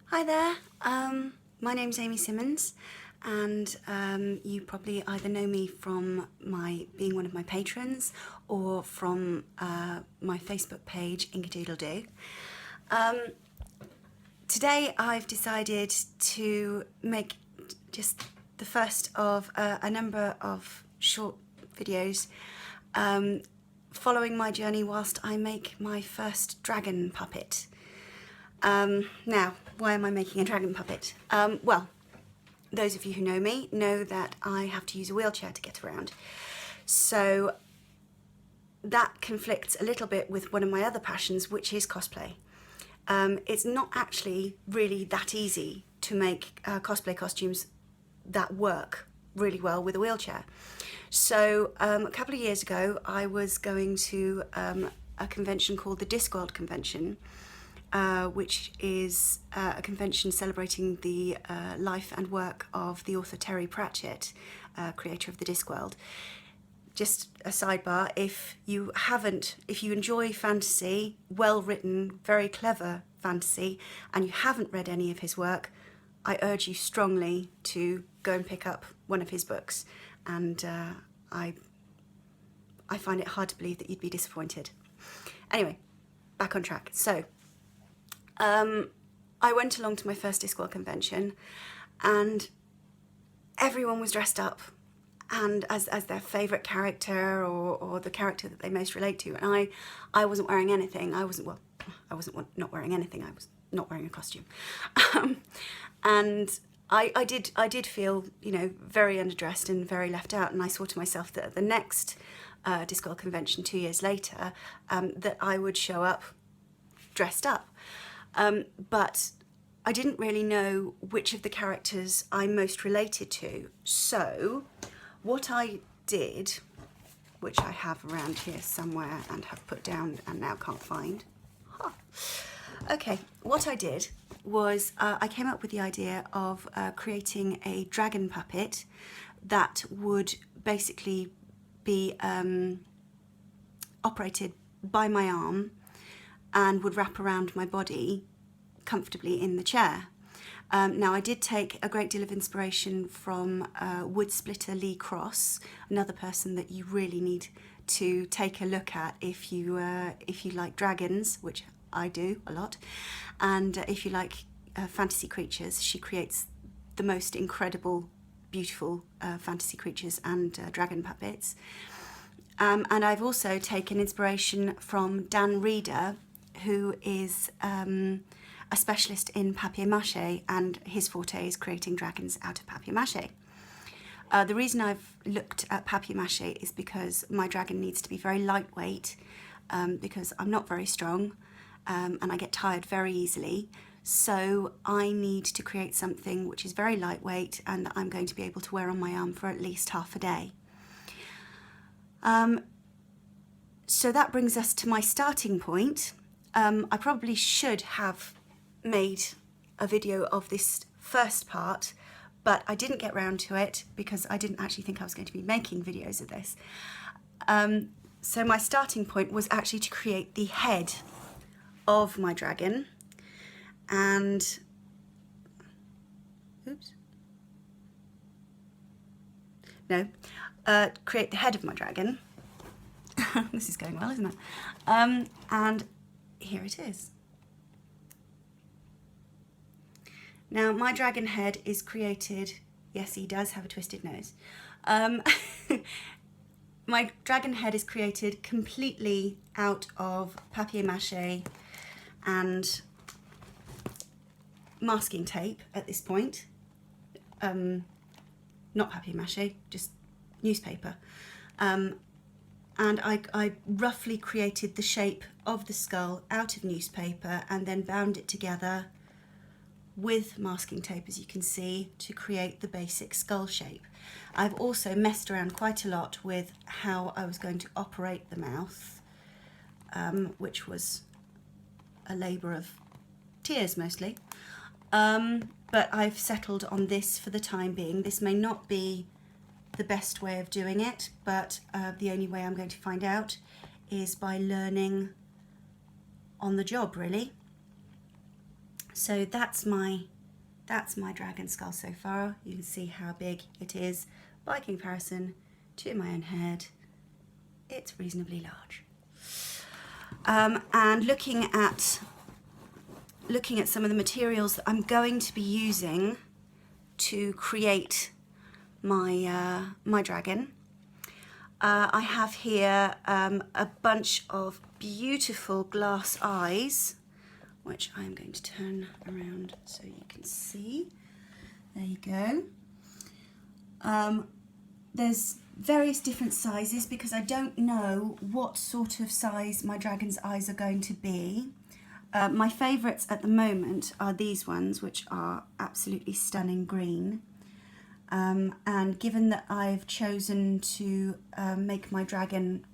Hi there, my name's Amy Simmonds, and you probably either know me from being one of my patrons or from my Facebook page, Inkadoodledoo. Today I've decided to make just the first of a number of short videos following my journey whilst I make my first dragon puppet. Now, why am I making a dragon puppet? Well, those of you who know me know that I have to use a wheelchair to get around. So that conflicts a little bit with one of my other passions, which is cosplay. It's not actually really that easy to make cosplay costumes that work really well with a wheelchair. So a couple of years ago, I was going to a convention called the Discworld Convention, which is a convention celebrating the life and work of the author Terry Pratchett, creator of the Discworld. Just a sidebar, if you enjoy fantasy, well-written, very clever fantasy, and you haven't read any of his work, I urge you strongly to go and pick up one of his books. And I find it hard to believe that you'd be disappointed. Anyway, back on track. So, I went along to my first Discworld convention, and everyone was dressed up and as their favourite character or the character that they most relate to, and I wasn't wearing anything. I wasn't not wearing anything. I was not wearing a costume, and I did feel, you know, very underdressed and very left out. And I swore to myself that at the next Discworld convention 2 years later, that I would show up dressed up. But I didn't really know which of the characters I most related to. So what I did, which I have around here somewhere and have put down and now can't find. Huh. Okay, what I did was I came up with the idea of creating a dragon puppet that would basically be operated by my arm and would wrap around my body comfortably in the chair. Now, I did take a great deal of inspiration from wood splitter Lee Cross, another person that you really need to take a look at if you like dragons, which I do a lot, and if you like fantasy creatures. She creates the most incredible, beautiful fantasy creatures and dragon puppets. And I've also taken inspiration from Dan Reeder, who is a specialist in papier-mâché, and his forte is creating dragons out of papier-mâché. The reason I've looked at papier-mâché is because my dragon needs to be very lightweight, because I'm not very strong and I get tired very easily. So I need to create something which is very lightweight and that I'm going to be able to wear on my arm for at least half a day. So that brings us to my starting point. I probably should have made a video of this first part, but I didn't get round to it because I didn't actually think I was going to be making videos of this. So my starting point was actually to create the head of my dragon, and create the head of my dragon. This is going well, isn't it? And here it is. Now, my dragon head is created, yes, he does have a twisted nose. My dragon head is created completely out of papier-mâché and masking tape at this point. Not papier-mâché, just newspaper. And I roughly created the shape of the skull out of newspaper and then bound it together with masking tape, as you can see, to create the basic skull shape. I've also messed around quite a lot with how I was going to operate the mouth, which was a labour of tears mostly. But I've settled on this for the time being. This may not be the best way of doing it, but the only way I'm going to find out is by learning on the job, really. So that's my dragon skull so far. You can see how big it is by comparison to my own head. It's reasonably large. And looking at some of the materials that I'm going to be using to create my my dragon, I have here a bunch of beautiful glass eyes, which I'm going to turn around so you can see. There you go. There's various different sizes because I don't know what sort of size my dragon's eyes are going to be. My favourites at the moment are these ones, which are absolutely stunning green. And given that I've chosen to make my dragon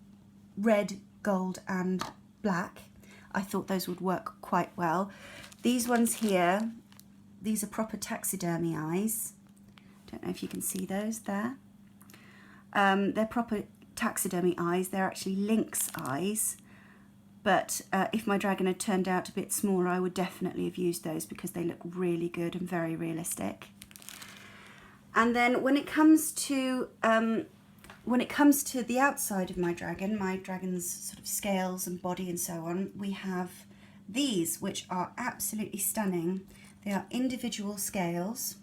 red, gold and black, I thought those would work quite well. These ones here, these are proper taxidermy eyes. Don't know if you can see those there. They're proper taxidermy eyes. They're actually lynx eyes. But if my dragon had turned out a bit smaller, I would definitely have used those because they look really good and very realistic. And then when it comes to the outside of my dragon's sort of scales and body and so on, we have these, which are absolutely stunning. They are individual scales,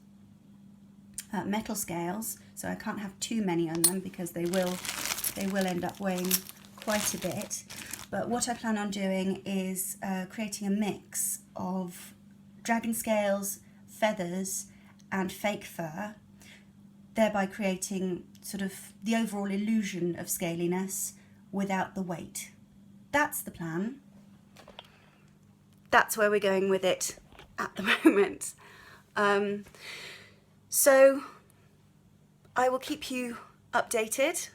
metal scales, so I can't have too many on them because they will end up weighing quite a bit. But what I plan on doing is creating a mix of dragon scales, feathers and fake fur, thereby creating sort of the overall illusion of scaliness without the weight. That's the plan. That's where we're going with it at the moment. So I will keep you updated.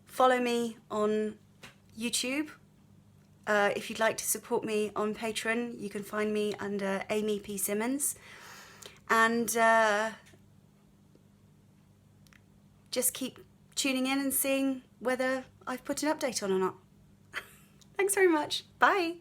Follow me on YouTube. If you'd like to support me on Patreon, you can find me under Amy P. Simmonds. And just keep tuning in and seeing whether I've put an update on or not. Thanks very much. Bye.